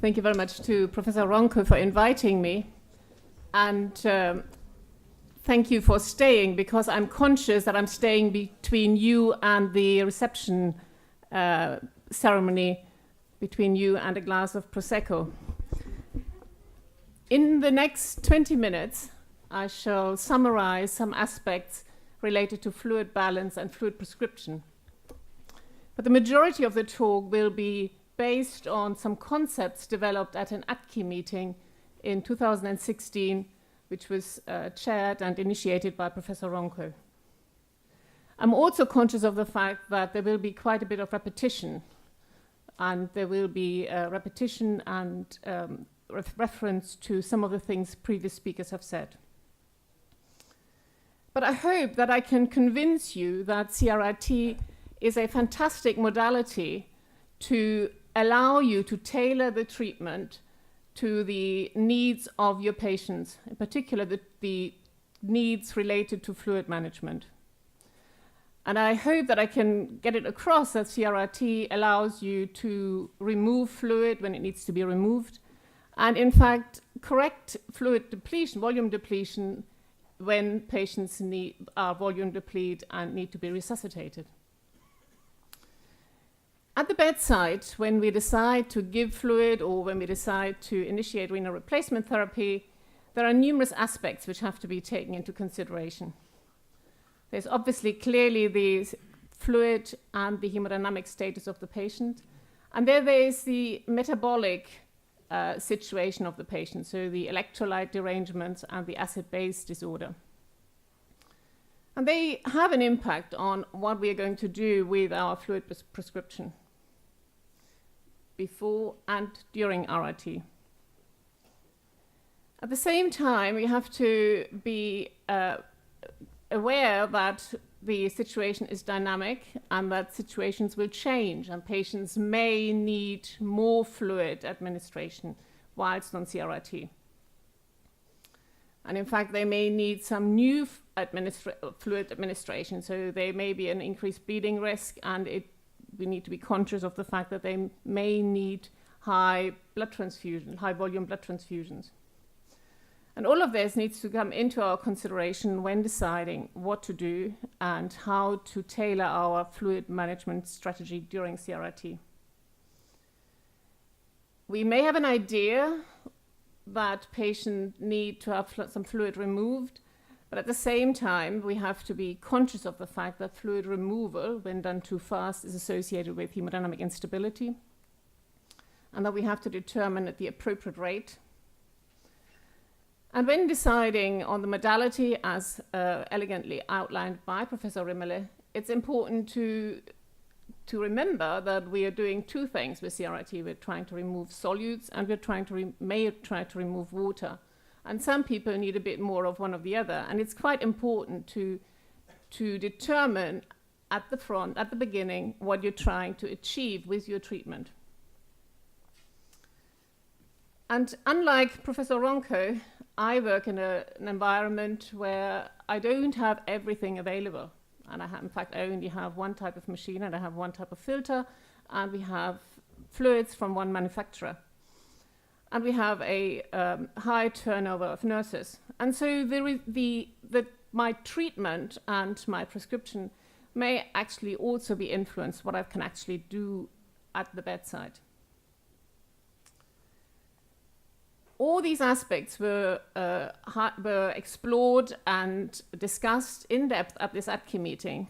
Thank you very much to Professor Ronke for inviting me. And thank you for staying, because I'm conscious that I'm staying between you and the reception ceremony, between you and a glass of Prosecco. In the next 20 minutes, I shall summarize some aspects related to fluid balance and fluid prescription. But the majority of the talk will be based on some concepts developed at an ATKI meeting in 2016, which was chaired and initiated by Professor Ronke. I'm also conscious of the fact that there will be quite a bit of repetition, and there will be repetition and reference to some of the things previous speakers have said. But I hope that I can convince you that CRRT is a fantastic modality to allow you to tailor the treatment to the needs of your patients, in particular the needs related to fluid management. And I hope that I can get it across that CRRT allows you to remove fluid when it needs to be removed, and in fact correct fluid depletion, volume depletion, when patients are volume depleted and need to be resuscitated. At the bedside, when we decide to give fluid or when we decide to initiate renal replacement therapy, there are numerous aspects which have to be taken into consideration. There's obviously clearly the fluid and the hemodynamic status of the patient, and there is the metabolic situation of the patient, so the electrolyte derangements and the acid-base disorder. And they have an impact on what we are going to do with our fluid prescription before and during RRT. At the same time, we have to be aware that the situation is dynamic and that situations will change, and patients may need more fluid administration whilst on CRRT. And in fact, they may need some new fluid administration, so there may be an increased bleeding risk, and we need to be conscious of the fact that they may need high volume blood transfusions. And all of this needs to come into our consideration when deciding what to do and how to tailor our fluid management strategy during CRRT. We may have an idea that patients need to have some fluid removed, but at the same time, we have to be conscious of the fact that fluid removal, when done too fast, is associated with hemodynamic instability, and that we have to determine at the appropriate rate. And when deciding on the modality, as elegantly outlined by Professor Rimmele, it's important to remember that we are doing two things with CRRT. We're trying to remove solutes, and we're may try to remove water. And some people need a bit more of one or the other. And it's quite important to determine at the beginning, what you're trying to achieve with your treatment. And unlike Professor Ronke, I work in an environment where I don't have everything available. And in fact, I only have one type of machine, and I have one type of filter, and we have fluids from one manufacturer. And we have a high turnover of nurses. And so my treatment and my prescription may actually also be influenced what I can actually do at the bedside. All these aspects were explored and discussed in depth at this ATKI meeting.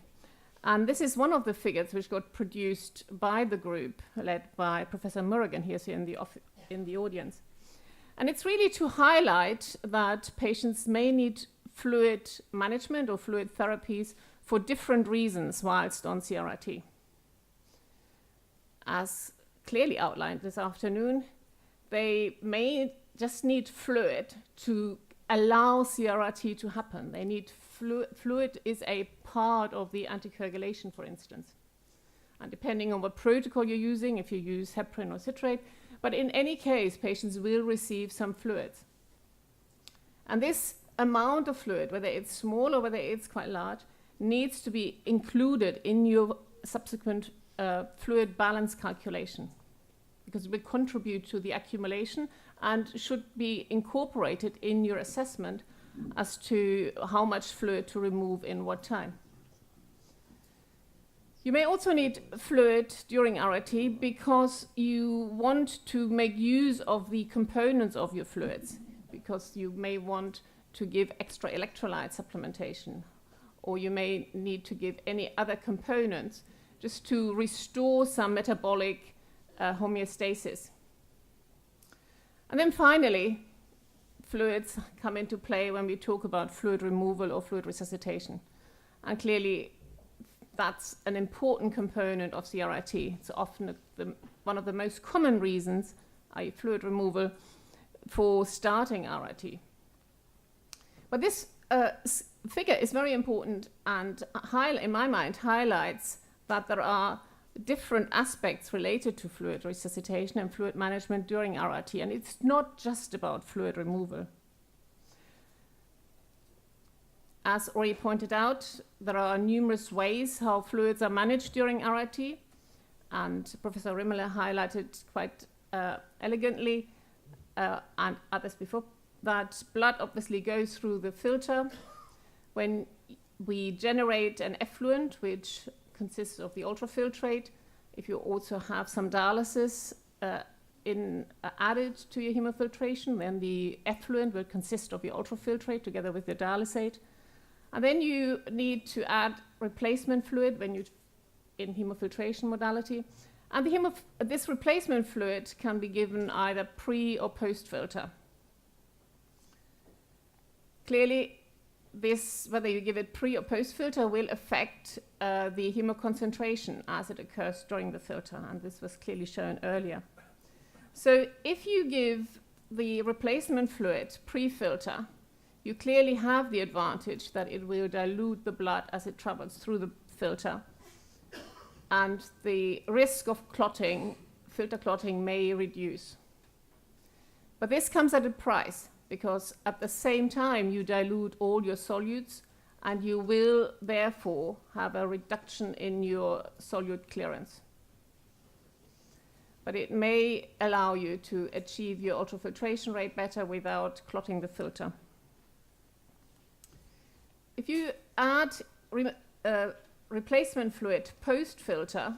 And this is one of the figures which got produced by the group led by Professor Murrigan here in the audience. And it's really to highlight that patients may need fluid management or fluid therapies for different reasons whilst on CRRT. As clearly outlined this afternoon, they may just need fluid to allow CRRT to happen. They need fluid is a part of the anticoagulation, for instance. And depending on what protocol you're using, if you use heparin or citrate, but in any case, patients will receive some fluids. And this amount of fluid, whether it's small or whether it's quite large, needs to be included in your subsequent fluid balance calculation. because it will contribute to the accumulation and should be incorporated in your assessment as to how much fluid to remove in what time. You may also need fluid during RRT because you want to make use of the components of your fluids, because you may want to give extra electrolyte supplementation, or you may need to give any other components just to restore some metabolic homeostasis. And then finally, fluids come into play when we talk about fluid removal or fluid resuscitation. And clearly, that's an important component of CRRT. It's often one of the most common reasons, i.e. fluid removal, for starting RRT. But this figure is very important and, in my mind, highlights that there are different aspects related to fluid resuscitation and fluid management during RRT, and it's not just about fluid removal. As already pointed out, there are numerous ways how fluids are managed during RRT, and Professor Rimmeler highlighted quite elegantly, and others before, that blood obviously goes through the filter. When we generate an effluent, which consists of the ultrafiltrate, if you also have some dialysis added to your hemofiltration, then the effluent will consist of your ultrafiltrate together with your dialysate. And then you need to add replacement fluid when you in hemofiltration modality. And this replacement fluid can be given either pre or post filter. Clearly, this, whether you give it pre or post filter, will affect the hemoconcentration as it occurs during the filter, and this was clearly shown earlier. So if you give the replacement fluid pre-filter, you clearly have the advantage that it will dilute the blood as it travels through the filter, and the risk of clotting, filter clotting, may reduce. But this comes at a price, because at the same time you dilute all your solutes, and you will therefore have a reduction in your solute clearance. But it may allow you to achieve your ultrafiltration rate better without clotting the filter. If you add replacement fluid post-filter,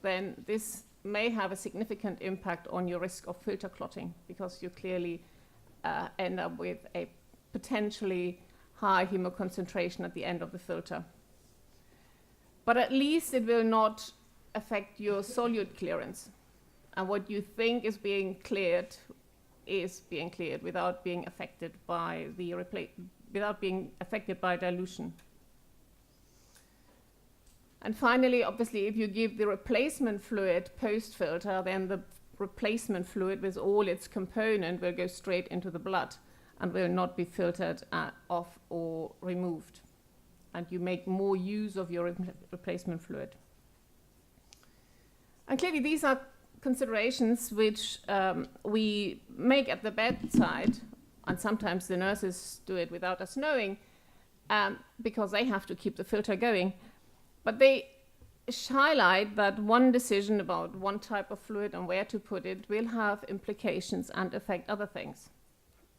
then this may have a significant impact on your risk of filter clotting, because you clearly end up with a potentially high hemoconcentration at the end of the filter. But at least it will not affect your solute clearance. And what you think is being cleared without being affected by dilution. And finally, obviously, if you give the replacement fluid post-filter, then the replacement fluid with all its component will go straight into the blood and will not be filtered off or removed. And you make more use of your replacement fluid. And clearly these are considerations which we make at the bedside, and sometimes the nurses do it without us knowing, because they have to keep the filter going. But they highlight that one decision about one type of fluid and where to put it will have implications and affect other things.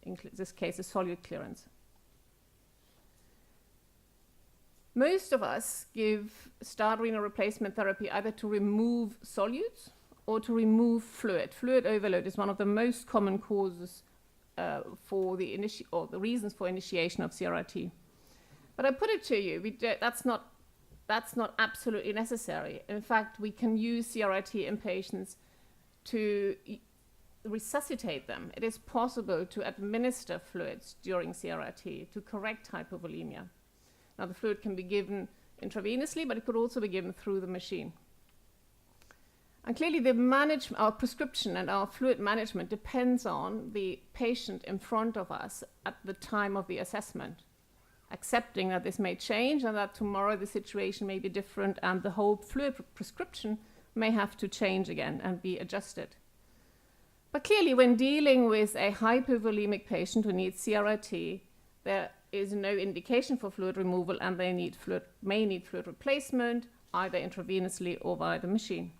In this case, the solute clearance. Most of us start renal replacement therapy either to remove solutes or to remove fluid. Fluid overload is one of the most common causes for the reasons for initiation of CRRT. But I put it to you, that's not absolutely necessary. In fact, we can use CRRT in patients to resuscitate them. It is possible to administer fluids during CRRT to correct hypovolemia. Now, the fluid can be given intravenously, but it could also be given through the machine. And clearly, our prescription and our fluid management depends on the patient in front of us at the time of the assessment, accepting that this may change and that tomorrow the situation may be different and the whole fluid prescription may have to change again and be adjusted. But clearly, when dealing with a hypovolemic patient who needs CRRT, there is no indication for fluid removal, and they may need fluid replacement, either intravenously or via the machine.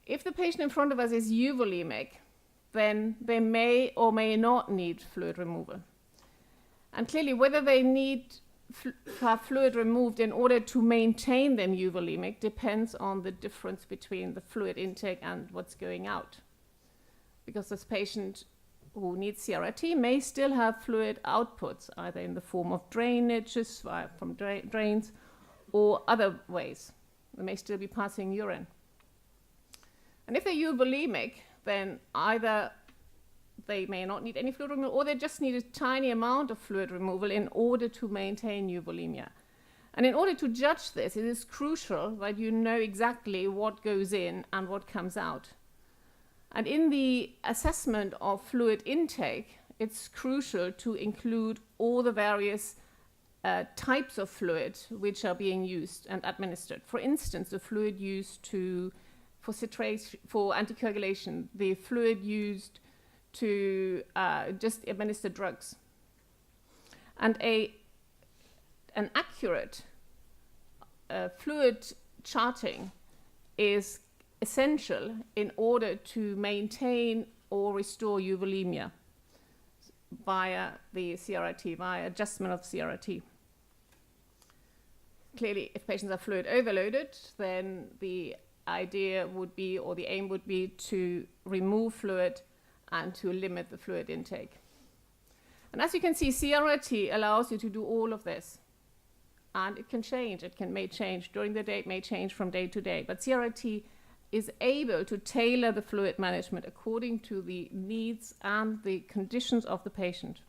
If the patient in front of us is euvolemic, then they may or may not need fluid removal. And clearly, whether they need to have fluid removed in order to maintain them euvolemic depends on the difference between the fluid intake and what's going out. Because this patient who needs CRRT may still have fluid outputs, either in the form of drainages from drains or other ways. They may still be passing urine. And if they're euvolemic, then either they may not need any fluid removal, or they just need a tiny amount of fluid removal in order to maintain euvolemia. And in order to judge this, it is crucial that you know exactly what goes in and what comes out. And in the assessment of fluid intake, it's crucial to include all the various types of fluid which are being used and administered. For instance, the fluid used for anticoagulation, the fluid used to just administer drugs. And an accurate fluid charting is essential in order to maintain or restore euvolemia via the CRRT, via adjustment of CRRT. Clearly, if patients are fluid overloaded, then the idea would be, or the aim would be, to remove fluid and to limit the fluid intake. And as you can see, CRRT allows you to do all of this. And it can change. May change during the day, it may change from day to day. But CRRT is able to tailor the fluid management according to the needs and the conditions of the patient.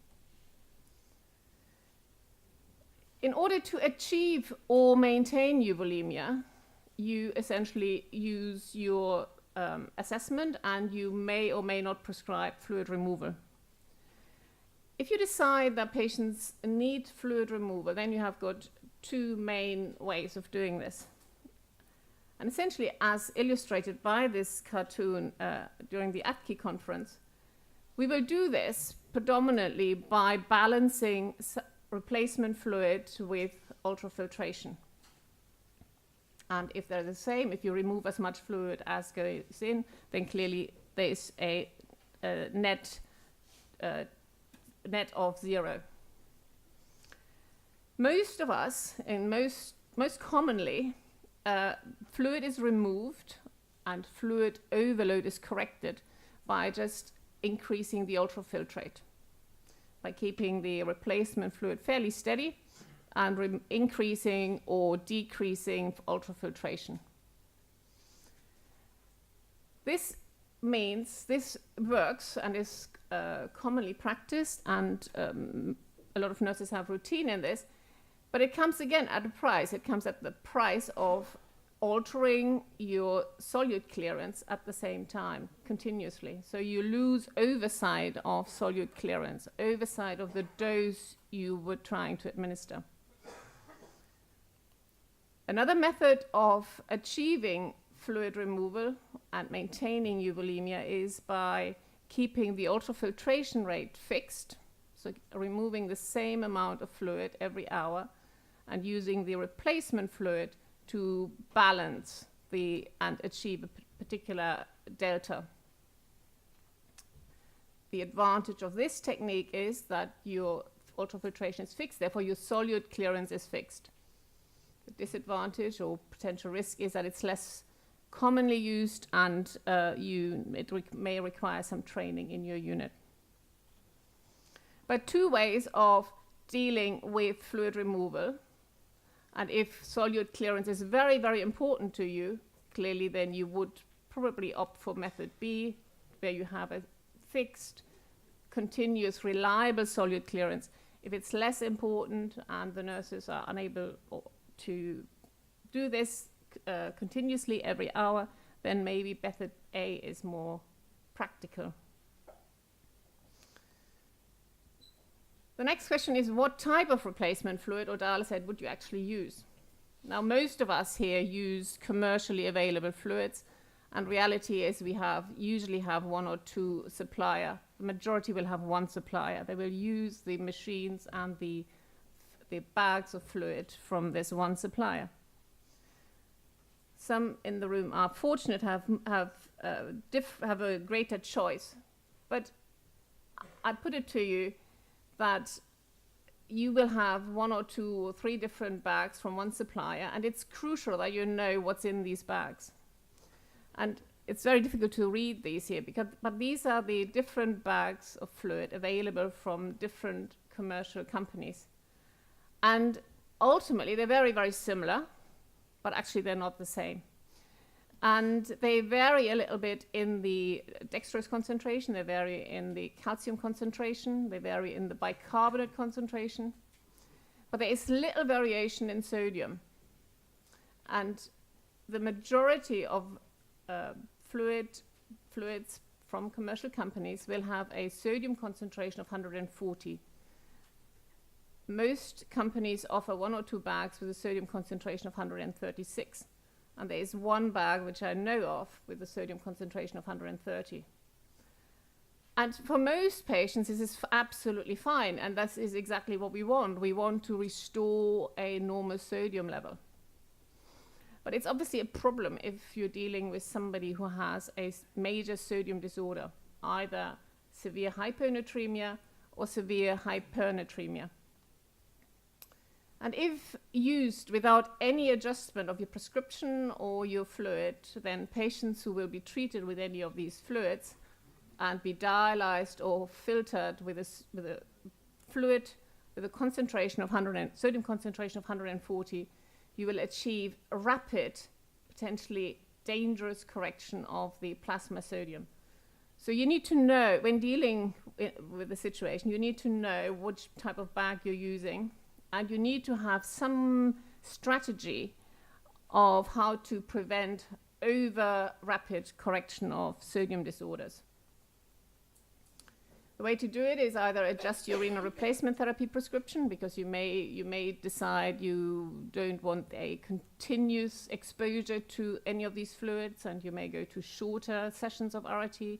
In order to achieve or maintain euvolemia, you essentially use your assessment, and you may or may not prescribe fluid removal. If you decide that patients need fluid removal, then you have got two main ways of doing this. And essentially, as illustrated by this cartoon during the ATKI conference, we will do this predominantly by balancing replacement fluid with ultrafiltration. And if they're the same, if you remove as much fluid as goes in, then clearly there is a net of 0. Most of us, and most commonly, fluid is removed and fluid overload is corrected by just increasing the ultrafiltrate, by keeping the replacement fluid fairly steady and increasing or decreasing ultrafiltration. This means this works and is commonly practiced, and a lot of nurses have routine in this, but it comes again at a price. It comes at the price of altering your solute clearance at the same time, continuously. So you lose oversight of solute clearance, oversight of the dose you were trying to administer. Another method of achieving fluid removal and maintaining euvolemia is by keeping the ultrafiltration rate fixed, so removing the same amount of fluid every hour and using the replacement fluid to balance and achieve a particular delta. The advantage of this technique is that your ultrafiltration is fixed, therefore your solute clearance is fixed. The disadvantage or potential risk is that it's less commonly used, and it may require some training in your unit. But two ways of dealing with fluid removal, and if solute clearance is very, very important to you, clearly then you would probably opt for method B, where you have a fixed, continuous, reliable solute clearance. If it's less important and the nurses are unable to do this continuously every hour, then maybe method A is more practical. The next question is, what type of replacement fluid or dialysate would you actually use? Now, most of us here use commercially available fluids, and reality is we usually have one or two suppliers. The majority will have one supplier. They will use the machines and the bags of fluid from this one supplier. Some in the room are fortunate have have a greater choice. But I put it to you that you will have 1 or 2 or 3 different bags from one supplier, and it's crucial that you know what's in these bags. And it's very difficult to read these here, but these are the different bags of fluid available from different commercial companies. And ultimately, they're very, very similar, but actually they're not the same. And they vary a little bit in the dextrose concentration, they vary in the calcium concentration, they vary in the bicarbonate concentration, but there is little variation in sodium. And the majority of fluids from commercial companies will have a sodium concentration of 140. Most companies offer 1 or 2 bags with a sodium concentration of 136. And there is 1 bag, which I know of, with a sodium concentration of 130. And for most patients, this is absolutely fine. And that is exactly what we want. We want to restore a normal sodium level. But it's obviously a problem if you're dealing with somebody who has a major sodium disorder, either severe hyponatremia or severe hypernatremia. And if used without any adjustment of your prescription or your fluid, then patients who will be treated with any of these fluids and be dialyzed or filtered with a fluid with a concentration of sodium concentration of 140, you will achieve a rapid, potentially dangerous correction of the plasma sodium. So you need to know, when dealing with the situation, you need to know which type of bag you're using. And you need to have some strategy of how to prevent over rapid correction of sodium disorders. The way to do it is either adjust your renal replacement therapy prescription, because you may decide you don't want a continuous exposure to any of these fluids, and you may go to shorter sessions of RRT.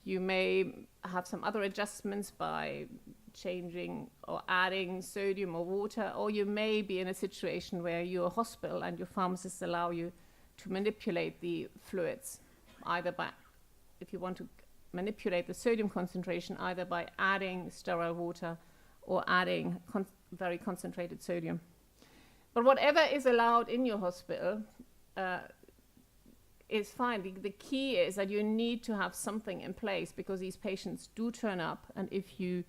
You may have some other adjustments by changing or adding sodium or water, or you may be in a situation where you're a hospital and your pharmacists allow you to manipulate the fluids, either by, if you want to manipulate the sodium concentration, either by adding sterile water or adding very concentrated sodium. But whatever is allowed in your hospital is fine. The key is that you need to have something in place, because these patients do turn up, and if you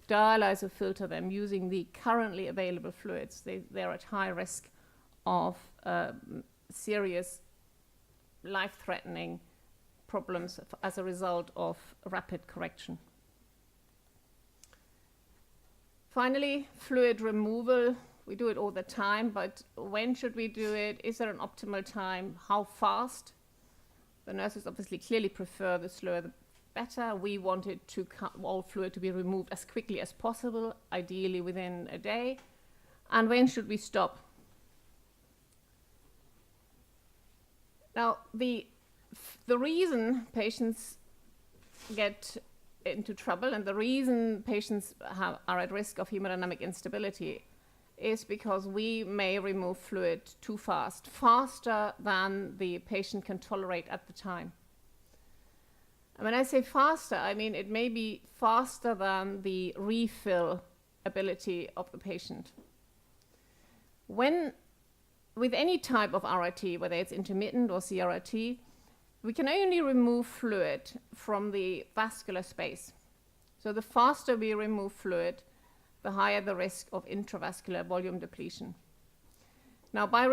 dialyze or filter them using the currently available fluids, they're at high risk of serious life-threatening problems as a result of rapid correction. Finally, fluid removal. We do it all the time, but when should we do it? Is there an optimal time? How fast? The nurses obviously clearly prefer the slower the better. We wanted to all fluid to be removed as quickly as possible, ideally within a day. And when should we stop? Now, the reason patients get into trouble and the reason patients are at risk of hemodynamic instability is because we may remove fluid too fast, faster than the patient can tolerate at the time. And when I say faster, I mean it may be faster than the refill ability of the patient. With any type of RRT, whether it's intermittent or CRRT, we can only remove fluid from the vascular space. So the faster we remove fluid, the higher the risk of intravascular volume depletion. Now, by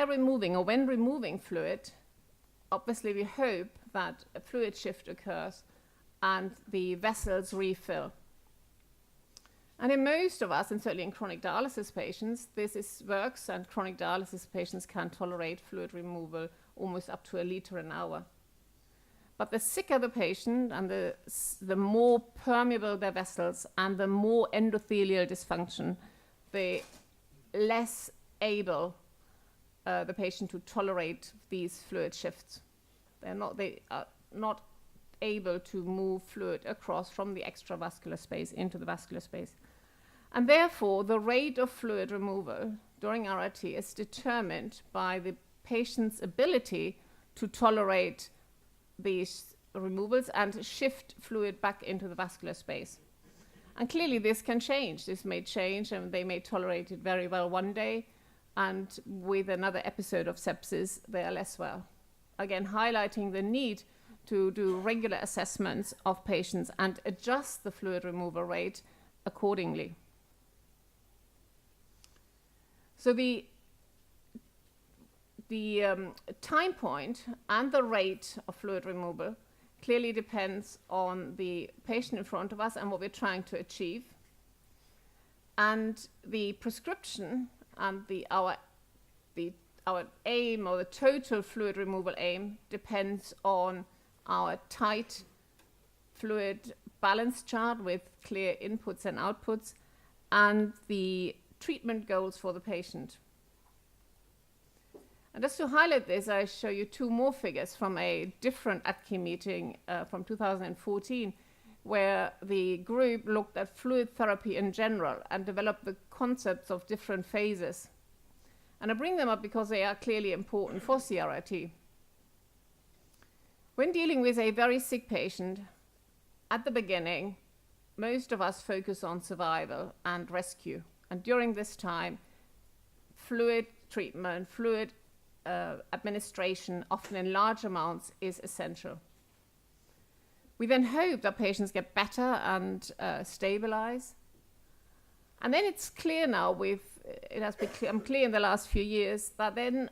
removing or when removing fluid, obviously we hope that a fluid shift occurs and the vessels refill. And in most of us, and certainly in chronic dialysis patients, this works, and chronic dialysis patients can tolerate fluid removal almost up to 1 liter an hour. But the sicker the patient and the more permeable their vessels and the more endothelial dysfunction, the less able the patient to tolerate these fluid shifts. They are not able to move fluid across from the extravascular space into the vascular space. And therefore, the rate of fluid removal during RRT is determined by the patient's ability to tolerate these removals and shift fluid back into the vascular space. And clearly this can change. This may change, and they may tolerate it very well one day, and with another episode of sepsis, they are less well. Again, highlighting the need to do regular assessments of patients and adjust the fluid removal rate accordingly. So the time point and the rate of fluid removal clearly depends on the patient in front of us and what we're trying to achieve. And the prescription and our aim, or the total fluid removal aim, depends on our tight fluid balance chart with clear inputs and outputs, and the treatment goals for the patient. And just to highlight this, I show you two more figures from a different ATKI meeting from 2014, where the group looked at fluid therapy in general and developed the concepts of different phases. And I bring them up because they are clearly important for CRRT. When dealing with a very sick patient, at the beginning, most of us focus on survival and rescue. And during this time, fluid treatment, fluid administration, often in large amounts, is essential. We then hope that patients get better and stabilize. And then it's clear now, it has become clear in the last few years, that then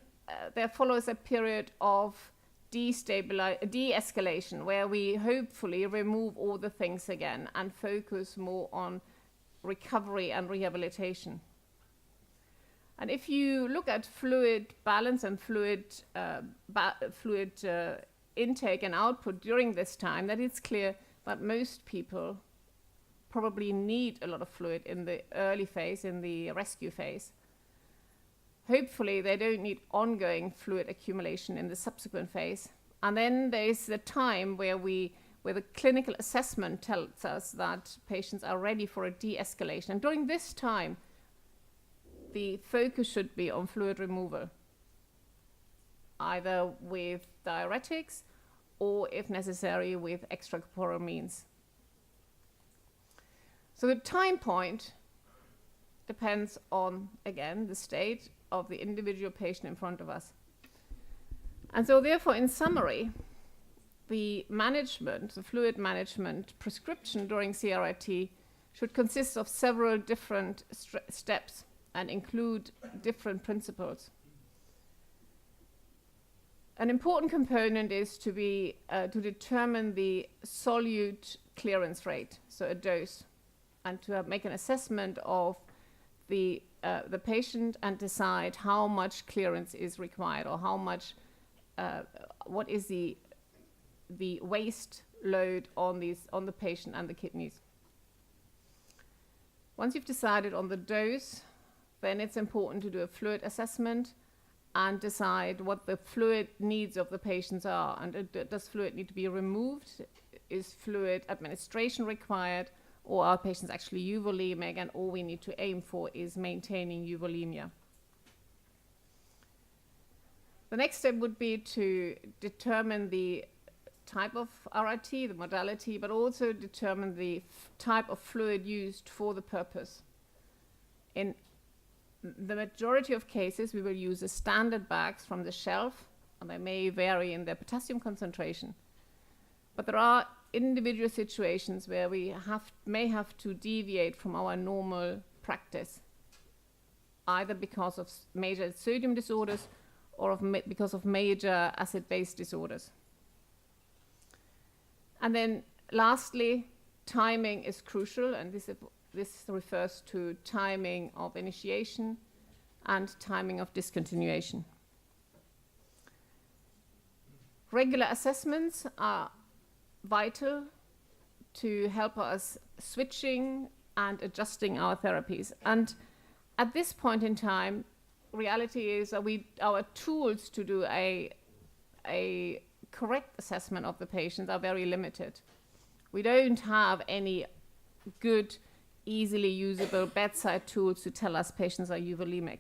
there follows a period of de-escalation, where we hopefully remove all the things again and focus more on recovery and rehabilitation. And if you look at fluid balance and fluid intake and output during this time, that it's clear that most people probably need a lot of fluid in the early phase, in the rescue phase. Hopefully they don't need ongoing fluid accumulation in the subsequent phase. And then there is the time where the clinical assessment tells us that patients are ready for a de-escalation. And during this time, the focus should be on fluid removal, either with diuretics or, if necessary, with extracorporeal means. So the time point depends on, again, the state of the individual patient in front of us. And so therefore, in summary, the fluid management prescription during CRRT should consist of several different steps and include different principles. An important component is to determine the solute clearance rate, so a dose, and to make an assessment of the patient and decide how much clearance is required, or how much, what is the waste load on the patient and the kidneys. Once you've decided on the dose, then it's important to do a fluid assessment and decide what the fluid needs of the patients are. And does fluid need to be removed? Is fluid administration required? Or are patients actually euvolemic, and all we need to aim for is maintaining euvolemia? The next step would be to determine the type of RRT, the modality, but also determine the type of fluid used for the purpose. In the majority of cases, we will use the standard bags from the shelf, and they may vary in their potassium concentration. But there are individual situations where we may have to deviate from our normal practice, either because of major sodium disorders or because of major acid-base disorders. And then lastly, timing is crucial, and this refers to timing of initiation and timing of discontinuation. Regular assessments are vital to help us switching and adjusting our therapies. And at this point in time, reality is that our tools to do a correct assessment of the patients are very limited. We don't have any good, easily usable bedside tools to tell us patients are euvolemic.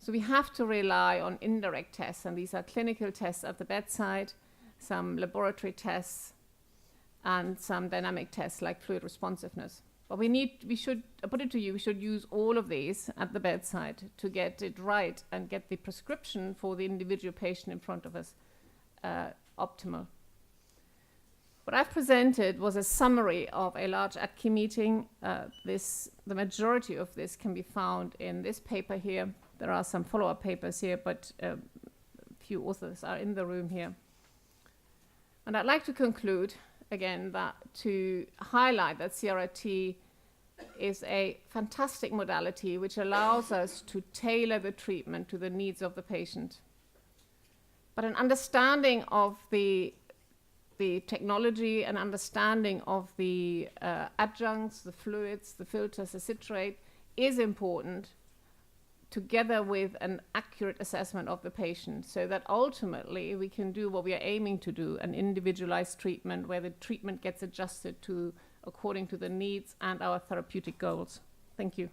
So we have to rely on indirect tests, and these are clinical tests at the bedside, some laboratory tests, and some dynamic tests like fluid responsiveness. But we should, I put it to you, we should use all of these at the bedside to get it right and get the prescription for the individual patient in front of us optimal. What I've presented was a summary of a large ADCI meeting. The majority of this can be found in this paper here. There are some follow-up papers here, but a few authors are in the room here. And I'd like to conclude again that to highlight that CRRT is a fantastic modality which allows us to tailor the treatment to the needs of the patient. But an understanding of the technology and understanding of the adjuncts, the fluids, the filters, the citrate is important, together with an accurate assessment of the patient, so that ultimately we can do what we are aiming to do, an individualized treatment where the treatment gets adjusted to according to the needs and our therapeutic goals. Thank you.